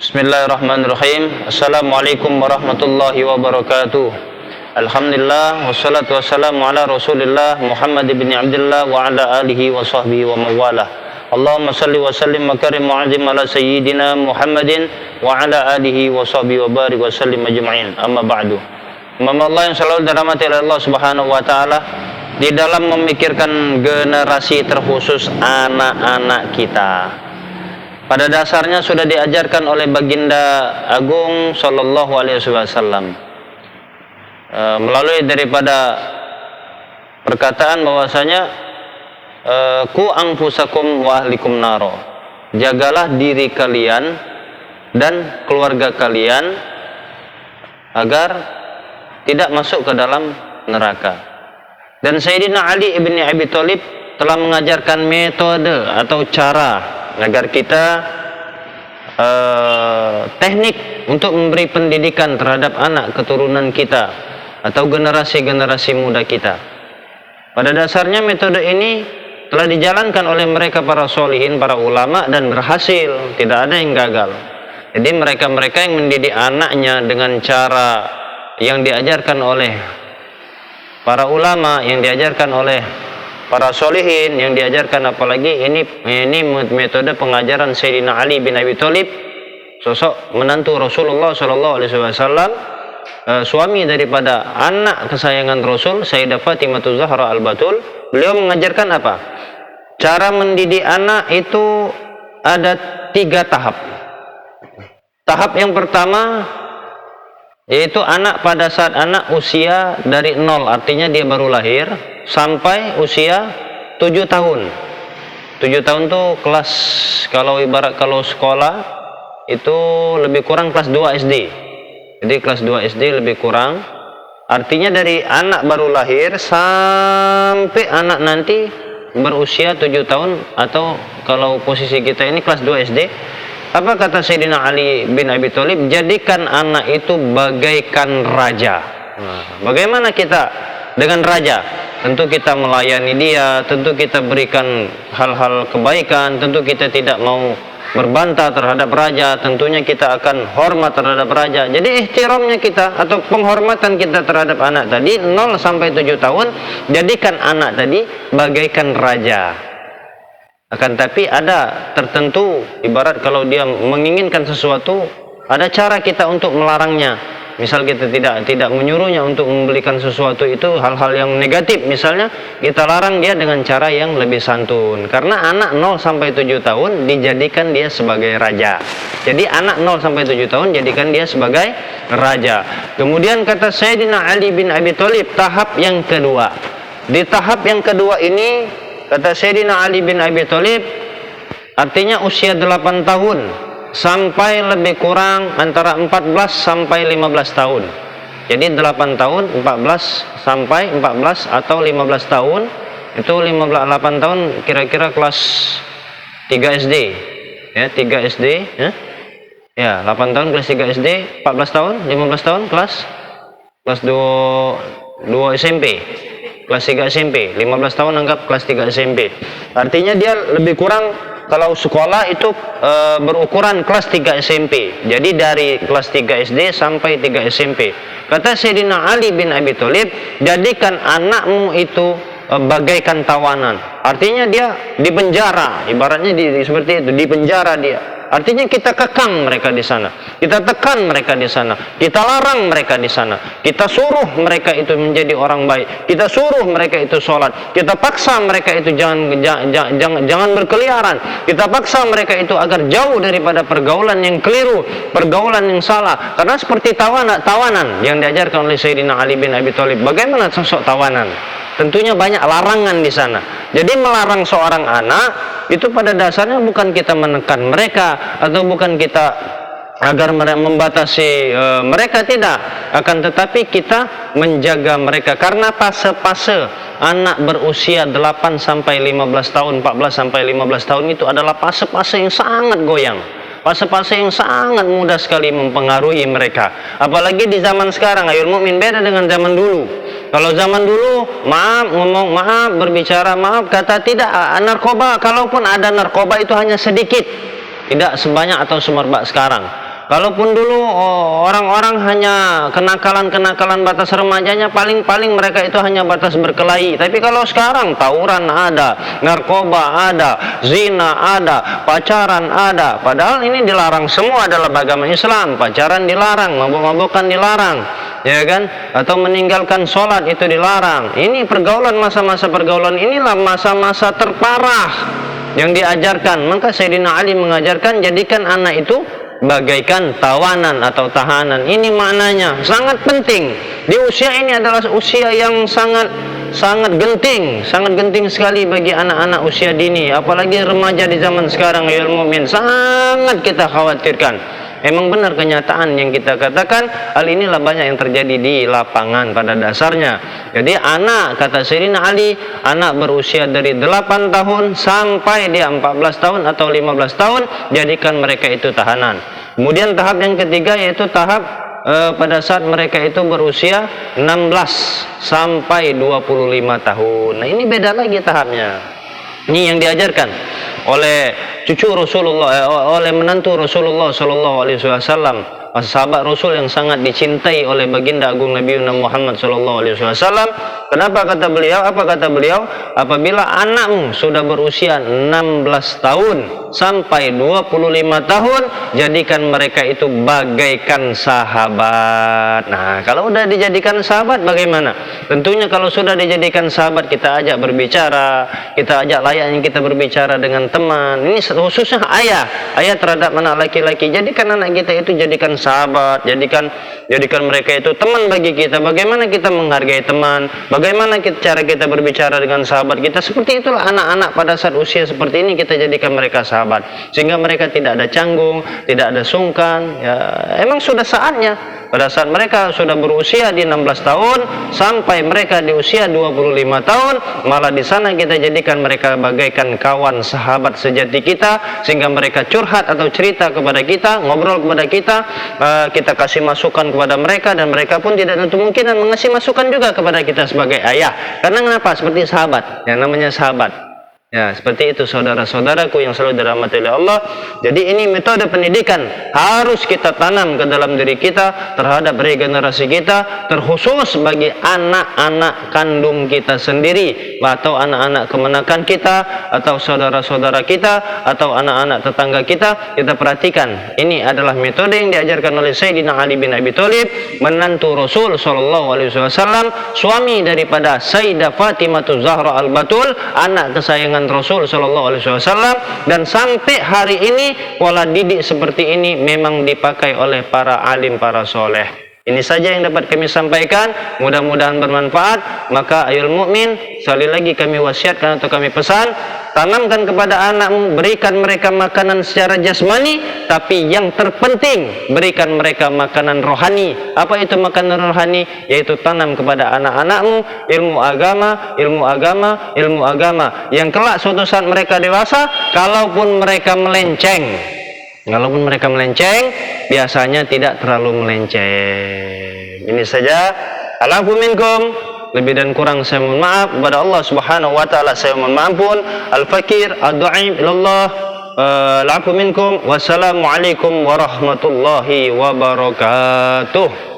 Bismillahirrahmanirrahim. Assalamualaikum warahmatullahi wabarakatuh. Alhamdulillah wassalatu wassalamu ala Rasulillah Muhammad ibn Abdullah wa ala alihi wa sahbihi wa mawalah. Allahumma salli wa sallim wa karim mu'azim ala sayyidina Muhammadin wa ala alihi wa sahbihi wa barik wa sallim ajma'in. Amma ba'du. Umat Allah yang selalu dirahmati oleh Allah Subhanahu wa taala, di dalam memikirkan generasi terkhusus anak-anak kita, pada dasarnya sudah diajarkan oleh Baginda Agung Sallallahu Alaihi Wasallam melalui daripada perkataan bahwasanya ku anfusakum wa ahlikum naro, jagalah diri kalian dan keluarga kalian agar tidak masuk ke dalam neraka. Dan Sayyidina Ali ibn Abi Thalib telah mengajarkan metode atau cara agar kita teknik untuk memberi pendidikan terhadap anak keturunan kita atau generasi-generasi muda kita. Pada dasarnya metode ini telah dijalankan oleh mereka para sholihin, para ulama, dan berhasil, tidak ada yang gagal. Jadi mereka-mereka yang mendidik anaknya dengan cara yang diajarkan oleh para ulama, yang diajarkan oleh para sholihin, yang diajarkan, apalagi ini metode pengajaran Sayyidina Ali bin Abi Thalib, sosok menantu Rasulullah Sallallahu Alaihi Wasallam, suami daripada anak kesayangan Rasul, Sayyidah Fatimah Zahra Al-Batul. Beliau mengajarkan apa? Cara mendidik anak itu ada 3 tahap. Tahap yang pertama yaitu anak pada saat anak usia dari 0, artinya dia baru lahir, sampai usia 7 tahun. 7 tahun tuh kelas, kalau sekolah itu lebih kurang kelas 2 SD. Jadi kelas 2 SD lebih kurang. Artinya dari anak baru lahir sampai anak nanti berusia 7 tahun, atau kalau posisi kita ini kelas 2 SD. Apa kata Sayyidina Ali bin Abi Thalib? Jadikan anak itu bagaikan raja. Bagaimana kita dengan raja? Tentu kita melayani dia, tentu kita berikan hal-hal kebaikan, tentu kita tidak mau berbantah terhadap raja, tentunya kita akan hormat terhadap raja. Jadi ihtiramnya kita atau penghormatan kita terhadap anak tadi 0 sampai 7 tahun, jadikan anak tadi bagaikan raja. Akan tapi ada tertentu, ibarat kalau dia menginginkan sesuatu, ada cara kita untuk melarangnya. Misal kita tidak menyuruhnya untuk membelikan sesuatu itu hal-hal yang negatif, misalnya kita larang dia dengan cara yang lebih santun. Karena anak 0 sampai 7 tahun dijadikan dia sebagai raja. Jadi anak 0 sampai 7 tahun jadikan dia sebagai raja. Kemudian kata Sayyidina Ali bin Abi Thalib, tahap yang kedua. Di tahap yang kedua ini, kata Sayyidina Ali bin Abi Thalib, artinya usia 8 tahun sampai lebih kurang antara 14 sampai 15 tahun. Jadi 8 tahun, 14 sampai 14 atau 15 tahun, itu 8 tahun kira-kira kelas 3 SD. Ya, 3 SD, ya. Ya, 8 tahun kelas 3 SD, 14 tahun, 15 tahun kelas 2 SMP. Kelas 3 SMP, 15 tahun anggap kelas 3 SMP. Artinya dia lebih kurang, kalau sekolah itu berukuran kelas 3 SMP. Jadi dari kelas 3 SD sampai 3 SMP. Kata Sayyidina Ali bin Abi Thalib, jadikan anakmu itu bagaikan tawanan. Artinya dia di penjara, ibaratnya seperti itu, di penjara dia. Artinya kita kekang mereka di sana, kita tekan mereka di sana, kita larang mereka di sana, kita suruh mereka itu menjadi orang baik, kita suruh mereka itu sholat, kita paksa mereka itu jangan berkeliaran, kita paksa mereka itu agar jauh daripada pergaulan yang keliru, pergaulan yang salah. Karena seperti tawanan yang diajarkan oleh Sayyidina Ali bin Abi Thalib. Bagaimana sosok tawanan? Tentunya banyak larangan di sana. Jadi melarang seorang anak itu pada dasarnya bukan kita menekan mereka atau bukan kita agar membatasi mereka, tidak. Akan tetapi kita menjaga mereka, karena fase-fase anak berusia 8 sampai 15 tahun, 14 sampai 15 tahun itu adalah fase-fase yang sangat goyang. Fase-fase yang sangat mudah sekali mempengaruhi mereka. Apalagi di zaman sekarang, ayul mukmin, beda dengan zaman dulu. Kalau zaman dulu, ngomong maaf, berbicara maaf, kata tidak. Narkoba, kalaupun ada narkoba itu hanya sedikit, tidak sebanyak atau semerbak sekarang. Kalaupun dulu orang-orang hanya kenakalan-kenakalan batas remajanya, paling-paling mereka itu hanya batas berkelahi. Tapi kalau sekarang tawuran ada, narkoba ada, zina ada, pacaran ada. Padahal ini dilarang semua dalam agama Islam. Pacaran dilarang, mabuk-mabukan dilarang, ya kan? Atau meninggalkan sholat itu dilarang. Ini pergaulan, masa-masa pergaulan inilah masa-masa terparah yang diajarkan. Maka Sayyidina Ali mengajarkan, jadikan anak itu bagaikan tawanan atau tahanan. Ini maknanya sangat penting. Di usia ini adalah usia yang sangat genting sekali bagi anak-anak usia dini, apalagi remaja di zaman sekarang. Ya mukmin, sangat kita khawatirkan. Emang benar kenyataan yang kita katakan, hal inilah banyak yang terjadi di lapangan pada dasarnya. Jadi anak, kata Sayyidina Ali, anak berusia dari 8 tahun sampai dia 14 tahun atau 15 tahun, jadikan mereka itu tahanan. Kemudian tahap yang ketiga yaitu tahap pada saat mereka itu berusia 16 sampai 25 tahun. Nah, ini beda lagi tahapnya. Ini yang diajarkan oleh cucu Rasulullah, oleh menantu Rasulullah Sallallahu Alaihi Wasallam, sahabat Rasul yang sangat dicintai oleh baginda agung Nabi Muhammad Sallallahu Alaihi Wasallam. Kenapa kata beliau? Apa kata beliau? Apabila anakmu sudah berusia 16 tahun sampai 25 tahun, jadikan mereka itu bagaikan sahabat. Nah, kalau sudah dijadikan sahabat bagaimana? Tentunya kalau sudah dijadikan sahabat, kita ajak berbicara, kita ajak layaknya kita berbicara dengan teman. Ini khususnya ayah terhadap anak laki-laki. Jadikan anak kita itu jadikan sahabat, jadikan mereka itu teman bagi kita. Bagaimana kita menghargai teman, bagaimana cara kita berbicara dengan sahabat kita. Seperti itulah anak-anak pada saat usia seperti ini, kita jadikan mereka sahabat, sehingga mereka tidak ada canggung, tidak ada sungkan. Ya, emang sudah saatnya pada saat mereka sudah berusia di 16 tahun sampai mereka di usia 25 tahun, malah di sana kita jadikan mereka bagaikan kawan sahabat sejati kita, sehingga mereka curhat atau cerita kepada kita, ngobrol kepada kita, kita kasih masukan kepada mereka, dan mereka pun tidak tentu kemungkinan mengasih masukan juga kepada kita sebagai ayah. Karena kenapa? Seperti sahabat, yang namanya sahabat. Ya, seperti itu saudara-saudaraku yang selalu dirahmati oleh Allah. Jadi ini metode pendidikan harus kita tanam ke dalam diri kita terhadap regenerasi kita, terkhusus bagi anak-anak kandung kita sendiri, atau anak-anak kemenakan kita, atau saudara-saudara kita, atau anak-anak tetangga kita. Kita perhatikan, ini adalah metode yang diajarkan oleh Sayyidina Ali bin Abi Thalib, menantu Rasul Sallallahu Alaihi Wasallam, suami daripada Sayyidah Fatimah Zahra Al-Batul, anak kesayangan Rasul Sallallahu Alaihi Wasallam. Dan sampai hari ini pola didik seperti ini memang dipakai oleh para alim, para soleh. Ini saja yang dapat kami sampaikan, mudah-mudahan bermanfaat. Maka ayol mukmin, sekali lagi kami wasiatkan atau kami pesan, tanamkan kepada anakmu, berikan mereka makanan secara jasmani, tapi yang terpenting berikan mereka makanan rohani. Apa itu makanan rohani? Yaitu tanam kepada anak-anakmu ilmu agama, yang kelak suatu saat mereka dewasa, kalaupun mereka melenceng, biasanya tidak terlalu melenceng. Ini saja. Alafu minkum, lebih dan kurang saya mohon maaf. Kepada Allah Subhanahu wa taala saya mohon ampun. Al-fakir ad-du'aim ilallah. Alafu minkum. Wassalamualaikum warahmatullahi wabarakatuh.